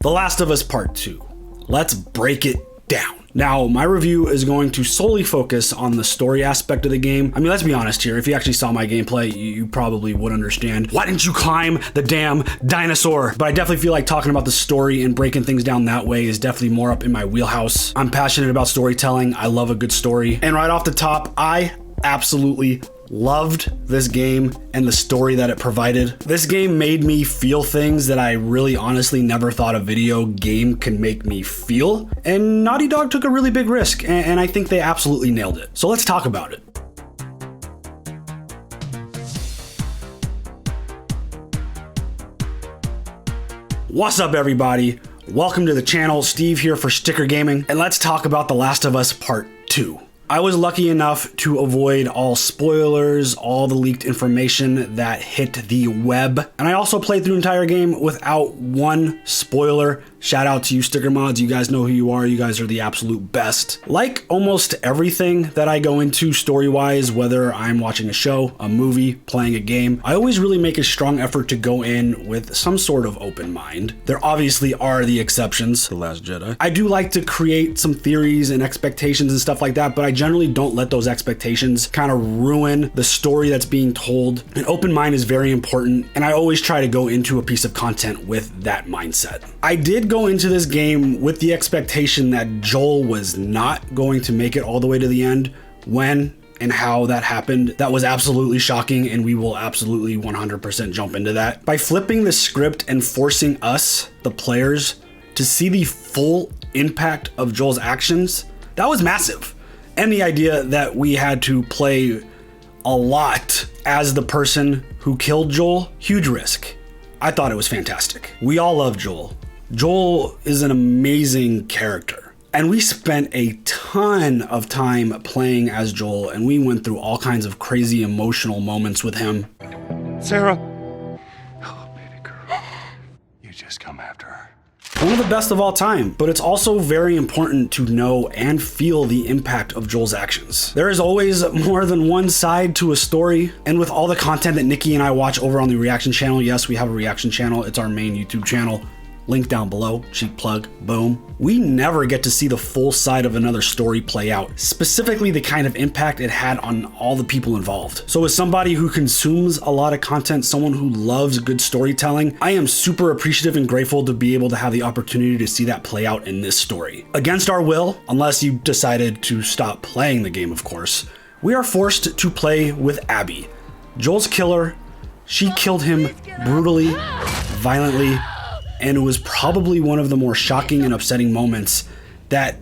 The Last of Us Part 2. Let's break it down. Now, my review is going to solely focus on the story aspect of the game. I mean, let's be honest here. If you actually saw my gameplay, you probably would understand. Why didn't you climb the damn dinosaur? But I definitely feel like talking about the story and breaking things down that way is definitely more up in my wheelhouse. I'm passionate about storytelling. I love a good story. And right off the top, I absolutely loved this game and the story that it provided. This game made me feel things that I really honestly never thought a video game could make me feel. And Naughty Dog took a really big risk, and I think they absolutely nailed it. So let's talk about it. What's up, everybody? Welcome to the channel. Steve here for Stikker Gaming, and let's talk about The Last of Us Part 2. I was lucky enough to avoid all spoilers, all the leaked information that hit the web. And I also played through the entire game without one spoiler. Shout out to you Stikker mods, you guys know who you are, you guys are the absolute best. Like almost everything that I go into story-wise, whether I'm watching a show, a movie, playing a game, I always really make a strong effort to go in with some sort of open mind. There obviously are the exceptions, The Last Jedi. I do like to create some theories and expectations and stuff like that, but I generally don't let those expectations kind of ruin the story that's being told. An open mind is very important, and I always try to go into a piece of content with that mindset. I did go into this game with the expectation that Joel was not going to make it all the way to the end. When and how that happened, that was absolutely shocking, and we will absolutely 100% jump into that. By flipping the script and forcing us, the players, to see the full impact of Joel's actions, that was massive. And the idea that we had to play a lot as the person who killed Joel, huge risk. I thought it was fantastic. We all love Joel. Joel is an amazing character. And we spent a ton of time playing as Joel, and we went through all kinds of crazy emotional moments with him. Sarah. Oh, baby girl. You just come after her. One of the best of all time, but it's also very important to know and feel the impact of Joel's actions. There is always more than one side to a story, and with all the content that Nikki and I watch over on the reaction channel, yes, we have a reaction channel, it's our main YouTube channel, link down below, cheap plug, boom. We never get to see the full side of another story play out, specifically the kind of impact it had on all the people involved. So as somebody who consumes a lot of content, someone who loves good storytelling, I am super appreciative and grateful to be able to have the opportunity to see that play out in this story. Against our will, unless you decided to stop playing the game, of course, we are forced to play with Abby, Joel's killer. She killed him brutally, violently, and it was probably one of the more shocking and upsetting moments that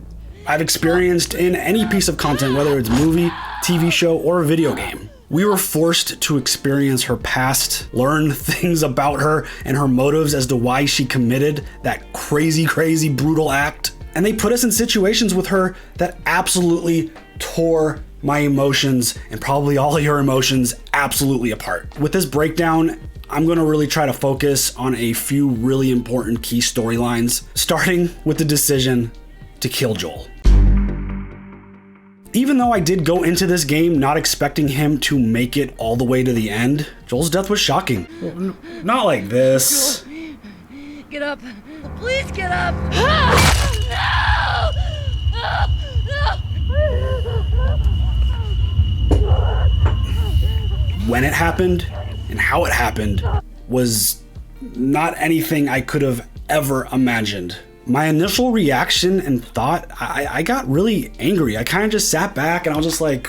I've experienced in any piece of content, whether it's movie, TV show, or a video game. We were forced to experience her past, learn things about her and her motives as to why she committed that crazy, brutal act. And they put us in situations with her that absolutely tore my emotions, and probably all of your emotions, absolutely apart. With this breakdown, I'm going to really try to focus on a few really important key storylines, starting with the decision to kill Joel. Even though I did go into this game not expecting him to make it all the way to the end, Joel's death was shocking. Not like this. Joel, get up. Please get up. When it happened and how it happened was not anything I could have ever imagined. My initial reaction and thought, I got really angry. I kind of just sat back and I was just like,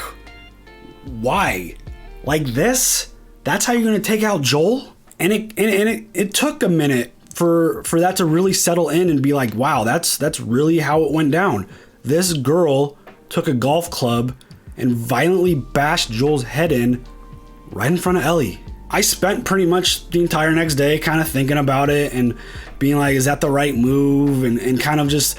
why? Like this? That's how you're gonna take out Joel? And it took a minute for that to really settle in and be like, wow, that's really how it went down. This girl took a golf club and violently bashed Joel's head in right in front of Ellie. I spent pretty much the entire next day kind of thinking about it and being like, is that the right move? And kind of just,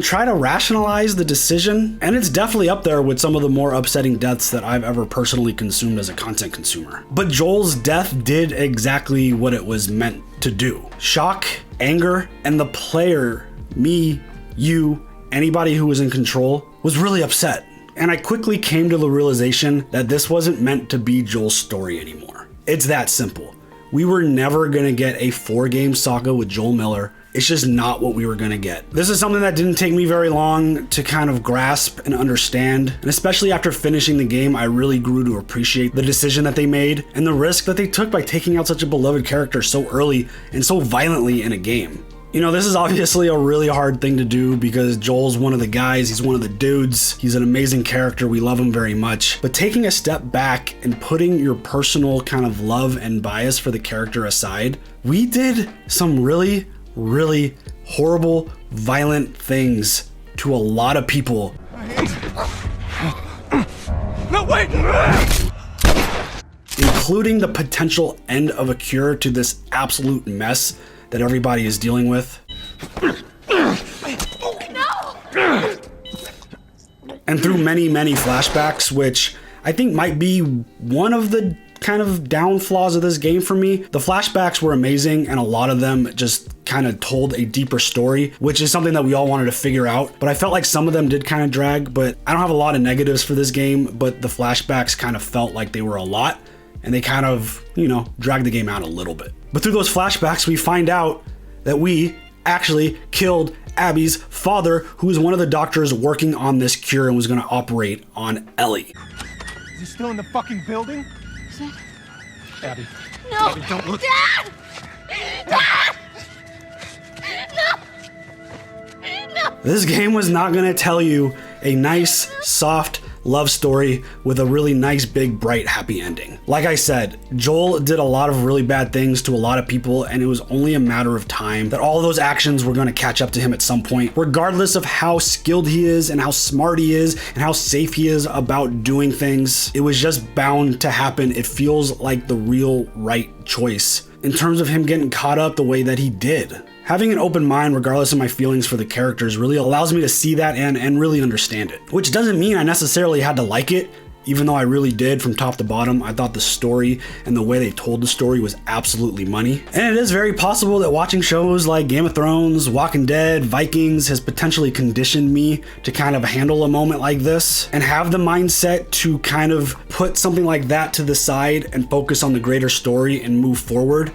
try to rationalize the decision. And it's definitely up there with some of the more upsetting deaths that I've ever personally consumed as a content consumer. But Joel's death did exactly what it was meant to do. Shock, anger, and the player, me, you, anybody who was in control, was really upset. And I quickly came to the realization that this wasn't meant to be Joel's story anymore. It's that simple. We were never gonna get a 4-game saga with Joel Miller It's just not what we were gonna get. This is something that didn't take me very long to kind of grasp and understand, and especially after finishing the game, I really grew to appreciate the decision that they made and the risk that they took by taking out such a beloved character so early and so violently in a game. You know, this is obviously a really hard thing to do because Joel's one of the guys, he's one of the dudes, he's an amazing character, we love him very much. But taking a step back and putting your personal kind of love and bias for the character aside, we did some really horrible, violent things to a lot of people. No, wait! Including the potential end of a cure to this absolute mess that everybody is dealing with. No! And through many flashbacks, which I think might be one of the kind of down flaws of this game for me. The flashbacks were amazing, and a lot of them just kind of told a deeper story, which is something that we all wanted to figure out. But I felt like some of them did kind of drag, but I don't have a lot of negatives for this game, but the flashbacks kind of felt like they were a lot, and they kind of, you know, dragged the game out a little bit. But through those flashbacks, we find out that we actually killed Abby's father, who was one of the doctors working on this cure and was going to operate on Ellie. Is he still in the fucking building? Is it? Abby. No! Abby, don't look. Dad! Dad! No! No! This game was not going to tell you a nice, soft love story with a really nice, big, bright, happy ending. Like I said, Joel did a lot of really bad things to a lot of people, and it was only a matter of time that all those actions were going to catch up to him at some point, regardless of how skilled he is and how smart he is and how safe he is about doing things. It was just bound to happen. It feels like the real right choice in terms of him getting caught up the way that he did. Having an open mind, regardless of my feelings for the characters, really allows me to see that and really understand it. Which doesn't mean I necessarily had to like it, even though I really did from top to bottom. I thought the story and the way they told the story was absolutely money. And it is very possible that watching shows like Game of Thrones, Walking Dead, Vikings has potentially conditioned me to kind of handle a moment like this and have the mindset to kind of put something like that to the side and focus on the greater story and move forward.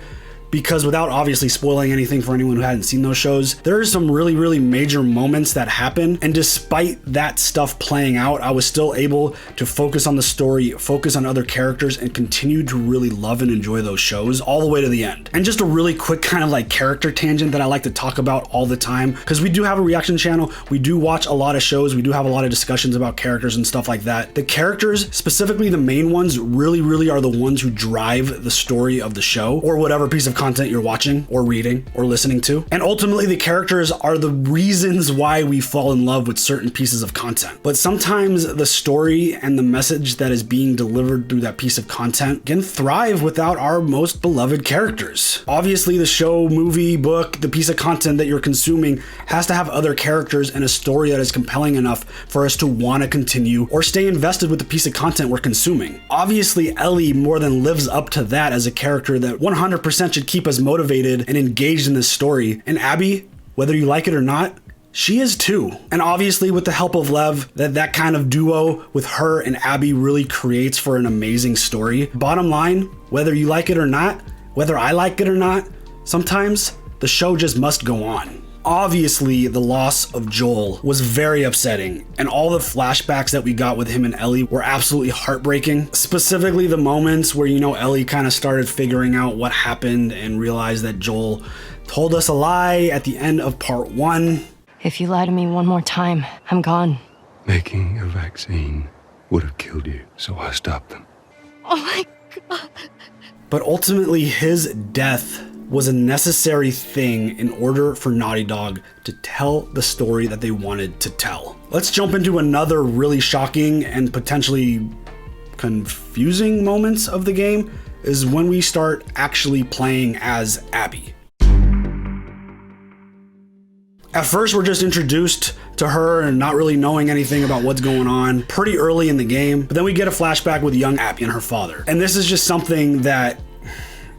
Because without obviously spoiling anything for anyone who hadn't seen those shows, there are some really major moments that happen, and despite that stuff playing out, I was still able to focus on the story, focus on other characters, and continue to really love and enjoy those shows all the way to the end. And just a really quick kind of like character tangent that I like to talk about all the time, because we do have a reaction channel, we do watch a lot of shows, we do have a lot of discussions about characters and stuff like that. The characters, specifically the main ones, really are the ones who drive the story of the show, or whatever piece of content you're watching or reading or listening to. And ultimately the characters are the reasons why we fall in love with certain pieces of content. But sometimes the story and the message that is being delivered through that piece of content can thrive without our most beloved characters. Obviously the show, movie, book, the piece of content that you're consuming has to have other characters and a story that is compelling enough for us to want to continue or stay invested with the piece of content we're consuming. Obviously Ellie more than lives up to that as a character that 100% should keep us motivated and engaged in this story. And Abby, whether you like it or not, she is too. And obviously with the help of Lev, that kind of duo with her and Abby really creates for an amazing story. Bottom line, whether you like it or not, whether I like it or not, sometimes the show just must go on. Obviously, the loss of Joel was very upsetting, and all the flashbacks that we got with him and Ellie were absolutely heartbreaking. Specifically, the moments where, you know, Ellie kind of started figuring out what happened and realized that Joel told us a lie at the end of part 1. If you lie to me one more time, I'm gone. Making a vaccine would have killed you, so I stopped them. Oh my God. But ultimately, his death was a necessary thing in order for Naughty Dog to tell the story that they wanted to tell. Let's jump into another really shocking and potentially confusing moments of the game is when we start actually playing as Abby. At first, we're just introduced to her and not really knowing anything about what's going on pretty early in the game, but then we get a flashback with young Abby and her father. And this is just something that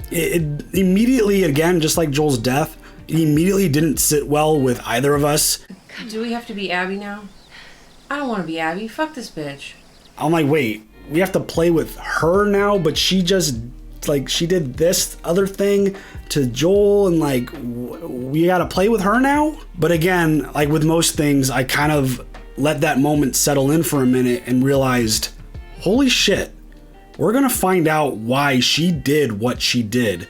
it immediately, again, just like Joel's death, it immediately didn't sit well with either of us. Do we have to be Abby now? I don't want to be Abby. Fuck this bitch. I'm like, wait, we have to play with her now, but she just It's like she did this other thing to Joel and like we gotta play with her now. But again, like with most things, I kind of let that moment settle in for a minute and realized, holy shit, we're gonna find out why she did what she did,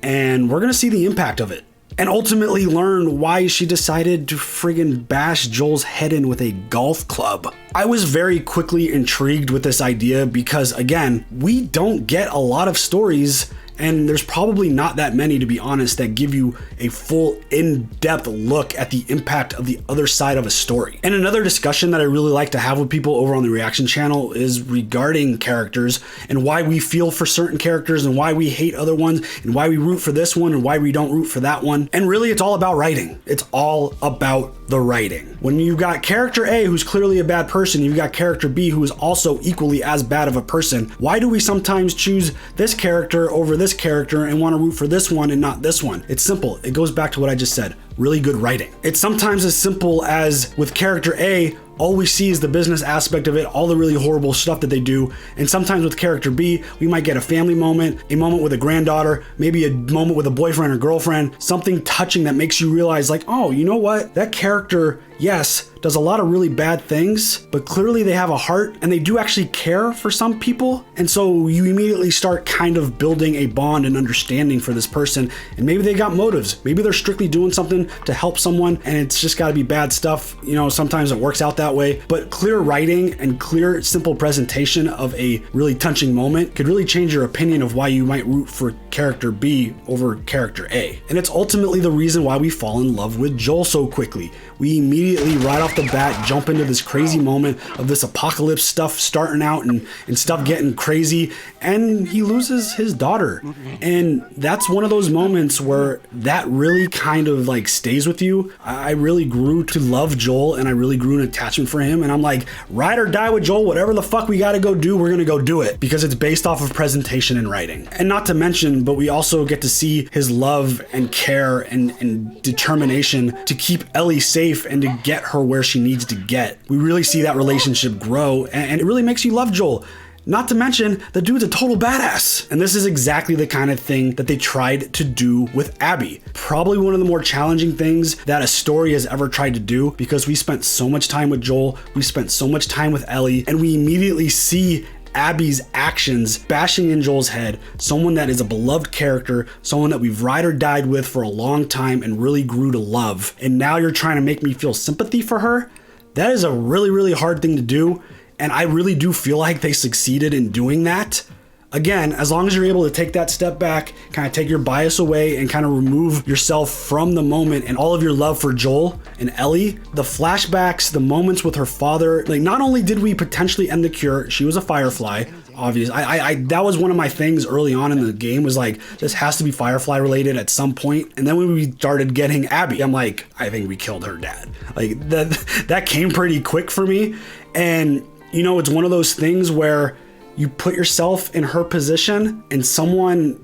and we're gonna see the impact of it. And ultimately learn why she decided to friggin' bash Joel's head in with a golf club. I was very quickly intrigued with this idea because, again, we don't get a lot of stories, and there's probably not that many, to be honest, that give you a full in-depth look at the impact of the other side of a story. And another discussion that I really like to have with people over on the reaction channel is regarding characters and why we feel for certain characters and why we hate other ones and why we root for this one and why we don't root for that one. And really, it's all about writing. It's all about the writing. When you've got character A who's clearly a bad person, you've got character B who is also equally as bad of a person, why do we sometimes choose this character over this character and want to root for this one and not this one? It's simple. It goes back to what I just said. Really good writing. It's sometimes as simple as with character A, all we see is the business aspect of it, all the really horrible stuff that they do. And sometimes with character B, we might get a family moment, a moment with a granddaughter, maybe a moment with a boyfriend or girlfriend, something touching that makes you realize like, oh, you know what? That character, yes, does a lot of really bad things, but clearly they have a heart and they do actually care for some people. And so you immediately start kind of building a bond and understanding for this person. And maybe they got motives. Maybe they're strictly doing something to help someone and it's just got to be bad stuff. You know, sometimes it works out that way, but clear writing and clear, simple presentation of a really touching moment could really change your opinion of why you might root for character B over character A. And it's ultimately the reason why we fall in love with Joel so quickly. We immediately, right off the bat, jump into this crazy moment of this apocalypse stuff starting out and stuff getting crazy, and he loses his daughter. And that's one of those moments where that really kind of like stays with you. I really grew to love Joel and I really grew an attachment for him, and I'm like, ride or die with Joel, whatever the fuck we gotta go do, we're gonna go do it, because it's based off of presentation and writing. And not to mention, but we also get to see his love and care and determination to keep Ellie safe and to get her where she needs to get. We really see that relationship grow, and it really makes you love Joel. Not to mention, the dude's a total badass. And this is exactly the kind of thing that they tried to do with Abby. Probably one of the more challenging things that a story has ever tried to do, because we spent so much time with Joel, we spent so much time with Ellie, and we immediately see Abby's actions bashing in Joel's head, someone that is a beloved character, someone that we've ride or died with for a long time and really grew to love. And now you're trying to make me feel sympathy for her? That is a really, really hard thing to do. And I really do feel like they succeeded in doing that. Again, as long as you're able to take that step back, kind of take your bias away and kind of remove yourself from the moment and all of your love for Joel and Ellie, the flashbacks, the moments with her father, like not only did we potentially end the cure, she was a Firefly, obvious. That was one of my things early on in the game, was like, this has to be Firefly related at some point. And then when we started getting Abby, I'm like, I think we killed her dad. Like that came pretty quick for me. And you know, it's one of those things where you put yourself in her position and someone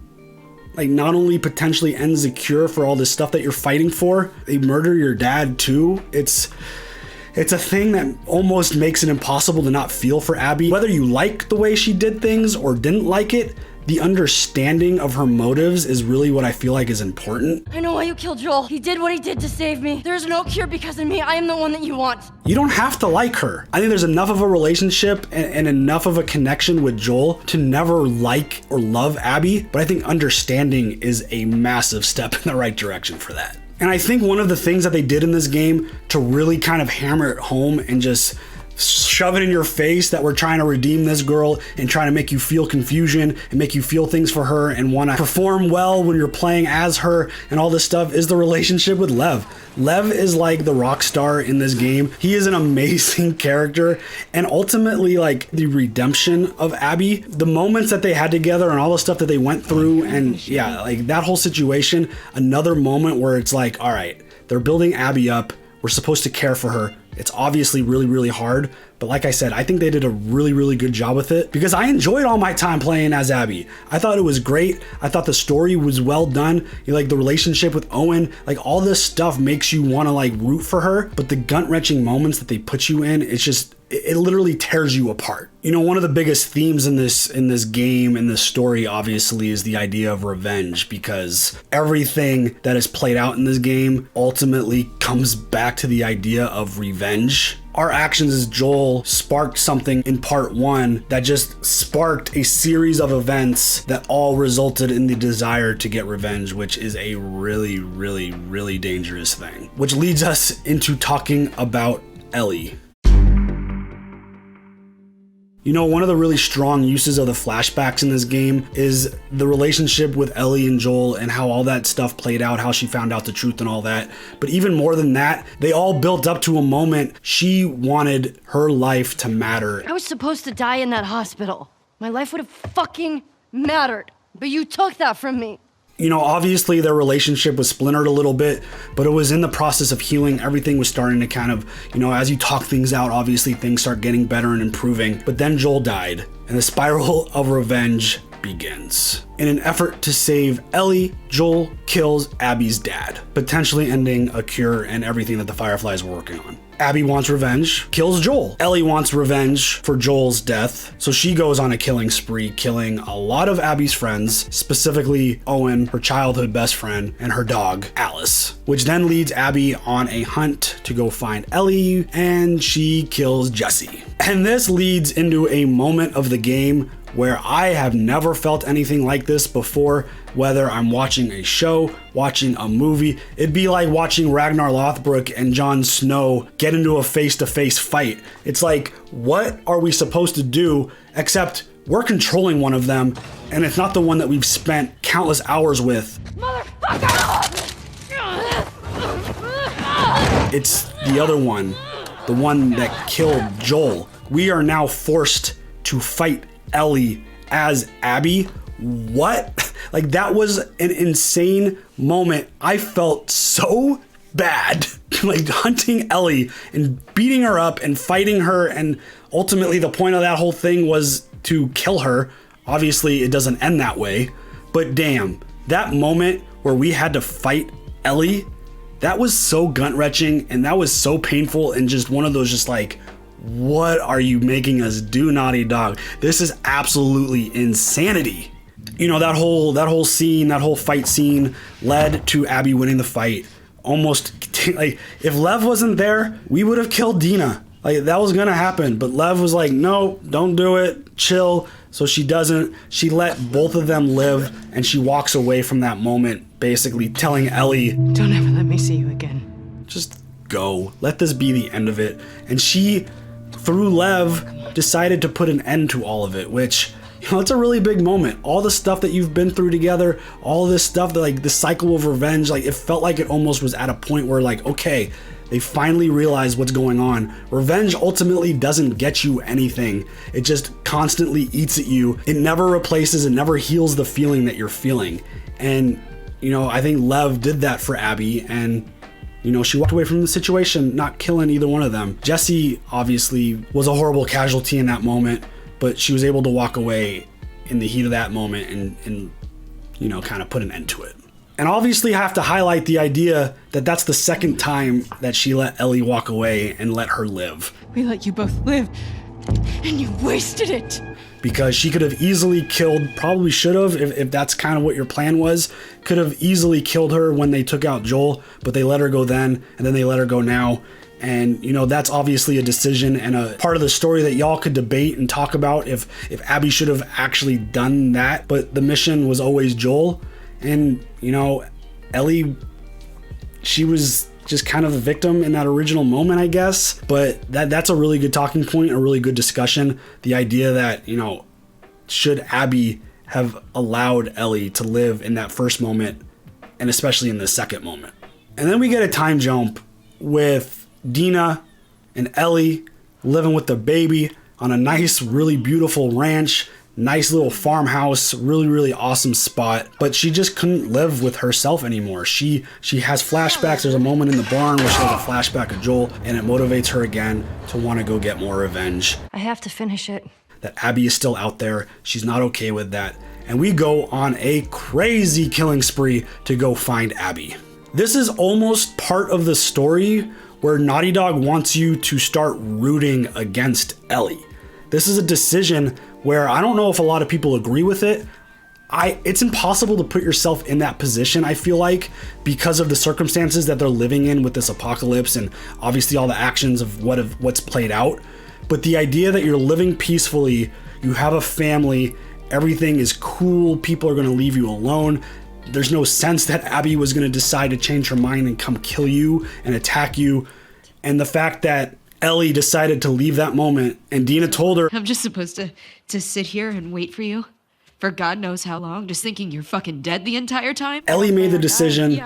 like not only potentially ends the cure for all this stuff that you're fighting for, they murder your dad too. It's a thing that almost makes it impossible to not feel for Abby. Whether you like the way she did things or didn't like it, the understanding of her motives is really what I feel like is important. I know why you killed Joel. He did what he did to save me. There's no cure because of me. I am the one that you want. You don't have to like her. I think there's enough of a relationship and enough of a connection with Joel to never like or love Abby, but I think understanding is a massive step in the right direction for that. And I think one of the things that they did in this game to really kind of hammer it home and just shove it in your face that we're trying to redeem this girl and trying to make you feel confusion and make you feel things for her and want to perform well when you're playing as her and all this stuff is the relationship with Lev. Lev is like the rock star in this game. He is an amazing character, and ultimately like the redemption of Abby, the moments that they had together and all the stuff that they went through, and yeah, like that whole situation, another moment where it's like, all right, they're building Abby up. We're supposed to care for her. It's obviously really, really hard. But like I said, I think they did a really, really good job with it because I enjoyed all my time playing as Abby. I thought it was great. I thought the story was well done. You like the relationship with Owen, like all this stuff makes you want to like root for her. But the gut-wrenching moments that they put you in, it's just, it literally tears you apart. You know, one of the biggest themes in this game, in this story, obviously, is the idea of revenge, because everything that is played out in this game ultimately comes back to the idea of revenge. Our actions as Joel sparked something in part 1 that just sparked a series of events that all resulted in the desire to get revenge, which is a really, really, really dangerous thing. Which leads us into talking about Ellie. You know, one of the really strong uses of the flashbacks in this game is the relationship with Ellie and Joel and how all that stuff played out, how she found out the truth and all that. But even more than that, they all built up to a moment she wanted her life to matter. I was supposed to die in that hospital. My life would have fucking mattered. But you took that from me. You know, obviously their relationship was splintered a little bit, but it was in the process of healing. Everything was starting to kind of, you know, as you talk things out, obviously things start getting better and improving. But then Joel died, and the spiral of revenge begins. In an effort to save Ellie, Joel kills Abby's dad, potentially ending a cure and everything that the Fireflies were working on. Abby wants revenge, kills Joel. Ellie wants revenge for Joel's death, so she goes on a killing spree, killing a lot of Abby's friends, specifically Owen, her childhood best friend, and her dog, Alice, which then leads Abby on a hunt to go find Ellie, and she kills Jesse. And this leads into a moment of the game where I have never felt anything like this before, whether I'm watching a show, watching a movie. It'd be like watching Ragnar Lothbrok and Jon Snow get into a face-to-face fight. It's like, what are we supposed to do, except we're controlling one of them, and it's not the one that we've spent countless hours with. Motherfucker! It's the other one, the one that killed Joel. We are now forced to fight Ellie as Abby. What? Like, that was an insane moment. I felt so bad, like hunting Ellie and beating her up and fighting her, and ultimately the point of that whole thing was to kill her. Obviously it doesn't end that way, but damn, that moment where we had to fight Ellie, that was so gut-wrenching, and that was so painful, and just one of those just like, what are you making us do, Naughty Dog? This is absolutely insanity. You know, that whole scene, that whole fight scene led to Abby winning the fight. Almost, like, if Lev wasn't there, we would have killed Dina. Like, that was gonna happen, but Lev was like, no, don't do it, chill. So she doesn't. She let both of them live, and she walks away from that moment, basically telling Ellie, don't ever let me see you again. Just go. Let this be the end of it. And she, through Lev, decided to put an end to all of it, which, you know, it's a really big moment. All the stuff that you've been through together, all this stuff, that, like, the cycle of revenge, like, it felt like it almost was at a point where, like, okay, they finally realized what's going on. Revenge ultimately doesn't get you anything. It just constantly eats at you. It never replaces, it never heals the feeling that you're feeling. And, you know, I think Lev did that for Abby, and, you know, she walked away from the situation, not killing either one of them. Jesse obviously was a horrible casualty in that moment, but she was able to walk away in the heat of that moment and you know, kind of put an end to it. And obviously I have to highlight the idea that that's the second time that she let Ellie walk away and let her live. We let you both live, and you wasted it. Because she could have easily killed, probably should have, if that's kind of what your plan was, could have easily killed her when they took out Joel, but they let her go then, and then they let her go now. And, you know, that's obviously a decision and a part of the story that y'all could debate and talk about if Abby should have actually done that. But the mission was always Joel. And, you know, Ellie, she was just kind of a victim in that original moment, I guess. But that's a really good talking point, a really good discussion. The idea that, you know, should Abby have allowed Ellie to live in that first moment, and especially in the second moment. And then we get a time jump with Dina and Ellie living with the baby on a nice, really beautiful ranch. Nice little farmhouse, really, really awesome spot, but she just couldn't live with herself anymore. She has flashbacks. There's a moment in the barn where she has a flashback of Joel, and it motivates her again to want to go get more revenge. I have to finish it. That Abby is still out there. She's not okay with that. And we go on a crazy killing spree to go find Abby. This is almost part of the story where Naughty Dog wants you to start rooting against Ellie. This is a decision where I don't know if a lot of people agree with it. It's impossible to put yourself in that position, I feel like, because of the circumstances that they're living in with this apocalypse and obviously all the actions of what's played out. But the idea that you're living peacefully, you have a family, everything is cool, people are going to leave you alone. There's no sense that Abby was going to decide to change her mind and come kill you and attack you. And the fact that Ellie decided to leave that moment and Dina told her, I'm just supposed to sit here and wait for you for God knows how long, just thinking you're fucking dead the entire time? Ellie made the decision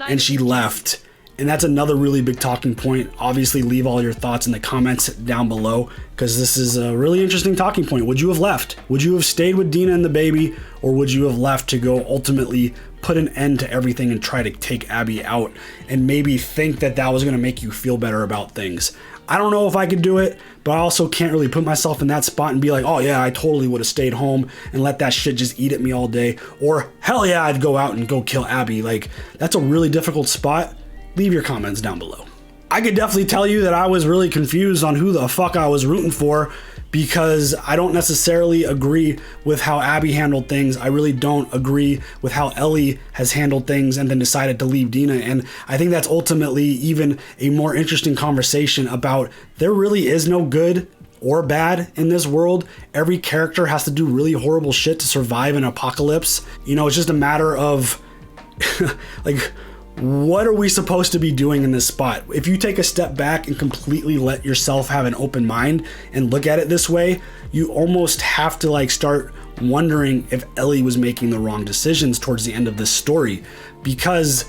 and she left. And that's another really big talking point. Obviously, leave all your thoughts in the comments down below, because this is a really interesting talking point. Would you have left? Would you have stayed with Dina and the baby, or would you have left to go ultimately put an end to everything and try to take Abby out and maybe think that that was going to make you feel better about things? I don't know if I could do it, but I also can't really put myself in that spot and be like, oh yeah, I totally would have stayed home and let that shit just eat at me all day. Or hell yeah, I'd go out and go kill Abby. Like, that's a really difficult spot. Leave your comments down below. I could definitely tell you that I was really confused on who the fuck I was rooting for, because I don't necessarily agree with how Abby handled things. I really don't agree with how Ellie has handled things and then decided to leave Dina. And I think that's ultimately even a more interesting conversation about there really is no good or bad in this world. Every character has to do really horrible shit to survive an apocalypse. You know, it's just a matter of like, what are we supposed to be doing in this spot? If you take a step back and completely let yourself have an open mind and look at it this way, you almost have to like start wondering if Ellie was making the wrong decisions towards the end of this story. Because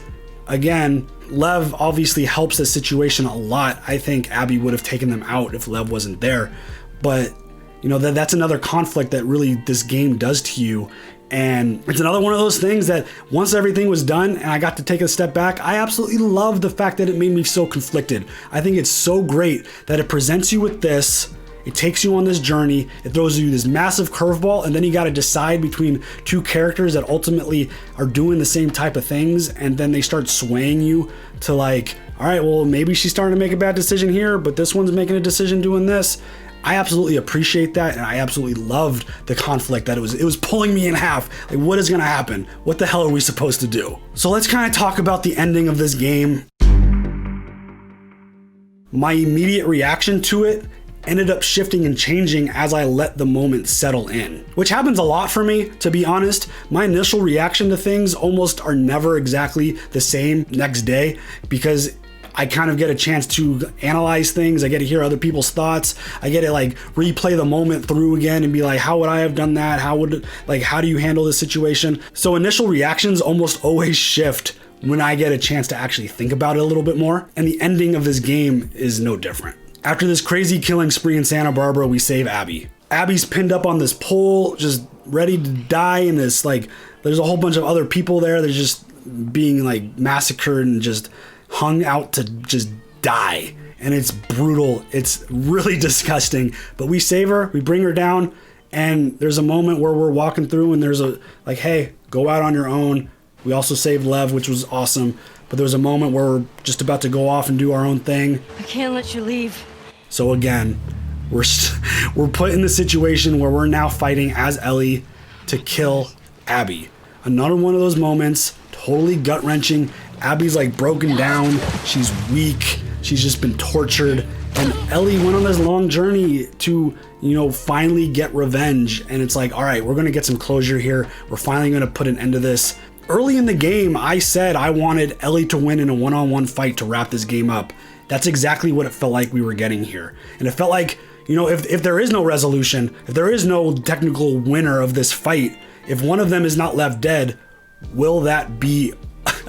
again, Lev obviously helps the situation a lot. I think Abby would have taken them out if Lev wasn't there. But you know, that's another conflict that really this game does to you. And it's another one of those things that once everything was done and I got to take a step back, I absolutely love the fact that it made me so conflicted. I think it's so great that it presents you with this, it takes you on this journey, it throws you this massive curveball, and then you got to decide between two characters that ultimately are doing the same type of things, and then they start swaying you to like, all right, well, maybe she's starting to make a bad decision here, but this one's making a decision doing this. I absolutely appreciate that, and I absolutely loved the conflict that it was pulling me in half. Like, what is gonna happen? What the hell are we supposed to do? So let's kind of talk about the ending of this game. My immediate reaction to it ended up shifting and changing as I let the moment settle in, which happens a lot for me, to be honest. My initial reaction to things almost are never exactly the same next day, because I kind of get a chance to analyze things. I get to hear other people's thoughts. I get to like replay the moment through again and be like, how would I have done that? How do you handle this situation? So initial reactions almost always shift when I get a chance to actually think about it a little bit more. And the ending of this game is no different. After this crazy killing spree in Santa Barbara, we save Abby. Abby's pinned up on this pole, just ready to die in this, like, there's a whole bunch of other people there. They're just being like massacred and just hung out to just die. And it's brutal. It's really disgusting. But we save her, we bring her down, and there's a moment where we're walking through and there's a like, hey, go out on your own. We also saved Lev, which was awesome. But there was a moment where we're just about to go off and do our own thing. I can't let you leave. So again, we're put in the situation where we're now fighting as Ellie to kill Abby. Another one of those moments, totally gut-wrenching. Abby's like broken down, she's weak, she's just been tortured, and Ellie went on this long journey to, you know, finally get revenge. And it's like, all right, we're gonna get some closure here, we're finally gonna put an end to this. Early in the game, I said I wanted Ellie to win in a one-on-one fight to wrap this game up. That's exactly what it felt like we were getting here. And it felt like, you know, if there is no resolution, if there is no technical winner of this fight, if one of them is not left dead, will that be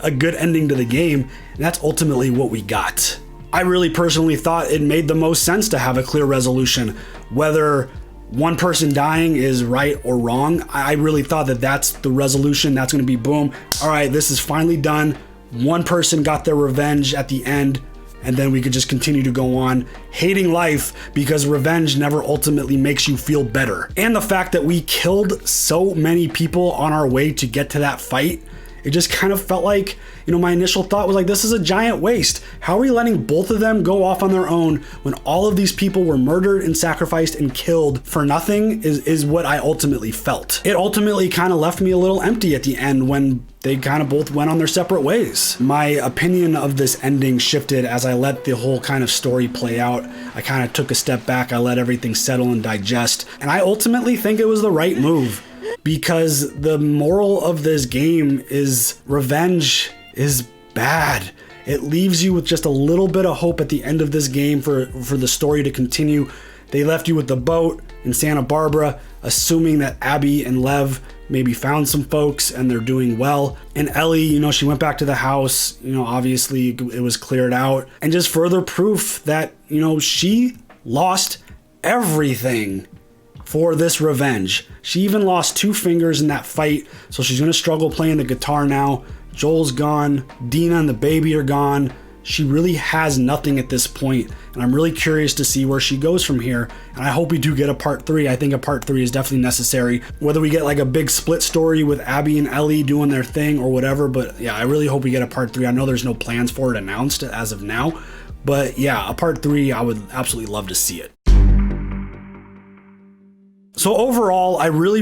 a good ending to the game? And that's ultimately what we got. I really personally thought it made the most sense to have a clear resolution. Whether one person dying is right or wrong, I really thought that that's the resolution. That's going to be boom. All right, this is finally done. One person got their revenge at the end, and then we could just continue to go on hating life, because revenge never ultimately makes you feel better. And the fact that we killed so many people on our way to get to that fight, It just kind of felt like, my initial thought was like, this is a giant waste. How are we letting both of them go off on their own when all of these people were murdered and sacrificed and killed for nothing is what I ultimately felt. It ultimately kind of left me a little empty at the end when they kind of both went on their separate ways. My opinion of this ending shifted as I let the whole kind of story play out. I kind of took a step back, I let everything settle and digest, and I ultimately think it was the right move, because the moral of this game is revenge is bad. It leaves you with just a little bit of hope at the end of this game for the story to continue. They left you with the boat in Santa Barbara, assuming that Abby and Lev maybe found some folks and they're doing well. And Ellie, she went back to the house, obviously it was cleared out. And just further proof that, she lost everything for this revenge. She even lost 2 fingers in that fight, so she's gonna struggle playing the guitar now. Joel's gone, Dina and the baby are gone. She really has nothing at this point, and I'm really curious to see where she goes from here. And I hope we do get a part 3. I think a part 3 is definitely necessary. Whether we get like a big split story with Abby and Ellie doing their thing or whatever, but yeah, I really hope we get a part 3. I know there's no plans for it announced as of now, but yeah, a part 3, I would absolutely love to see it. So overall, I really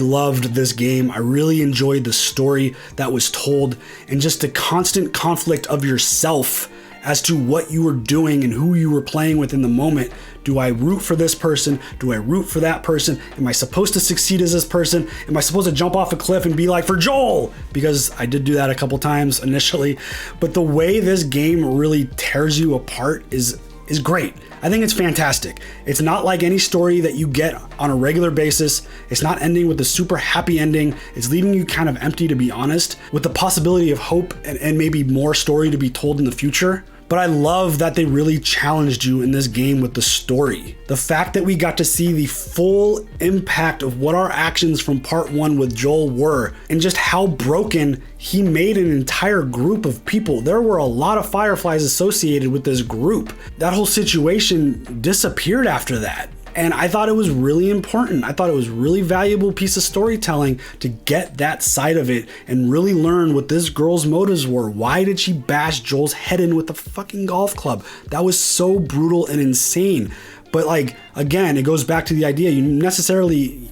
loved this game. I really enjoyed the story that was told and just the constant conflict of yourself as to what you were doing and who you were playing with in the moment. Do I root for this person? Do I root for that person? Am I supposed to succeed as this person? Am I supposed to jump off a cliff and be like, for Joel? Because I did do that a couple times initially. But the way this game really tears you apart is great. I think it's fantastic. It's not like any story that you get on a regular basis. It's not ending with a super happy ending. It's leaving you kind of empty, to be honest, with the possibility of hope and maybe more story to be told in the future. But I love that they really challenged you in this game with the story. The fact that we got to see the full impact of what our actions from part 1 with Joel were, and just how broken he made an entire group of people. There were a lot of fireflies associated with this group. That whole situation disappeared after that. And I thought it was really important. I thought it was really valuable piece of storytelling to get that side of it and really learn what this girl's motives were. Why did she bash Joel's head in with a fucking golf club? That was so brutal and insane. But like, again, it goes back to the idea, you necessarily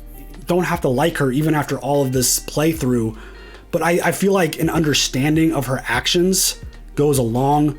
don't have to like her even after all of this playthrough. But I feel like an understanding of her actions goes a long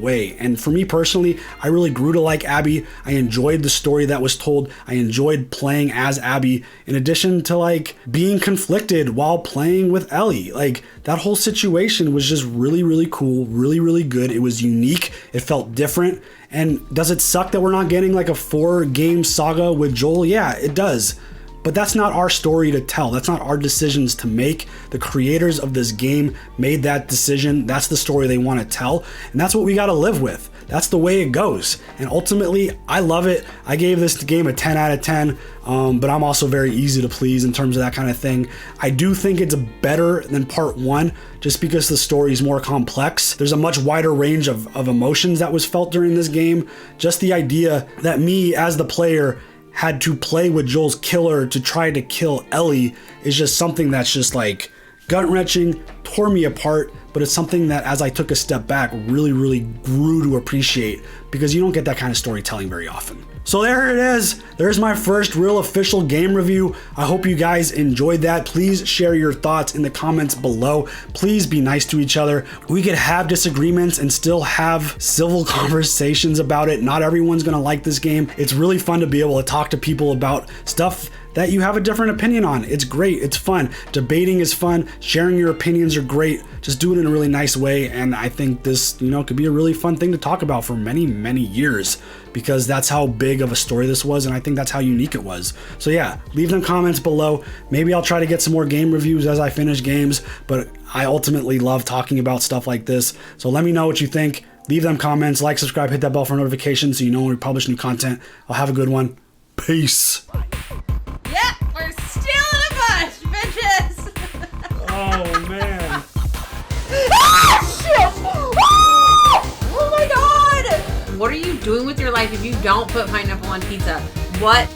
way. And for me personally, I really grew to like Abby. I enjoyed the story that was told. I enjoyed playing as Abby, in addition to like being conflicted while playing with Ellie. Like that whole situation was just really cool, really good. It was unique. It felt different. And does it suck that we're not getting like a 4-game saga with Joel? Yeah, it does. But that's not our story to tell. That's not our decisions to make. The creators of this game made that decision. That's the story they want to tell. And that's what we got to live with. That's the way it goes. And ultimately, I love it. I gave this game a 10 out of 10, but I'm also very easy to please in terms of that kind of thing. I do think it's better than part 1 just because the story is more complex. There's a much wider range of emotions that was felt during this game. Just the idea that me as the player had to play with Joel's killer to try to kill Ellie is just something that's just like gut-wrenching, tore me apart, but it's something that as I took a step back really grew to appreciate, because you don't get that kind of storytelling very often. So there it is. There's my first real official game review. I hope you guys enjoyed that. Please share your thoughts in the comments below. Please be nice to each other. We could have disagreements and still have civil conversations about it. Not everyone's gonna like this game. It's really fun to be able to talk to people about stuff that you have a different opinion on. It's great, it's fun. Debating is fun, sharing your opinions are great. Just do it in a really nice way, and I think this, could be a really fun thing to talk about for many years, because that's how big of a story this was, and I think that's how unique it was. So yeah, leave them comments below. Maybe I'll try to get some more game reviews as I finish games, but I ultimately love talking about stuff like this. So let me know what you think. Leave them comments, like, subscribe, hit that bell for notifications so you know when we publish new content. I'll have a good one. Peace. Yep, we're still in a bush, bitches! Oh, man. Ah, shit! Ah! Oh my god! What are you doing with your life if you don't put pineapple on pizza? What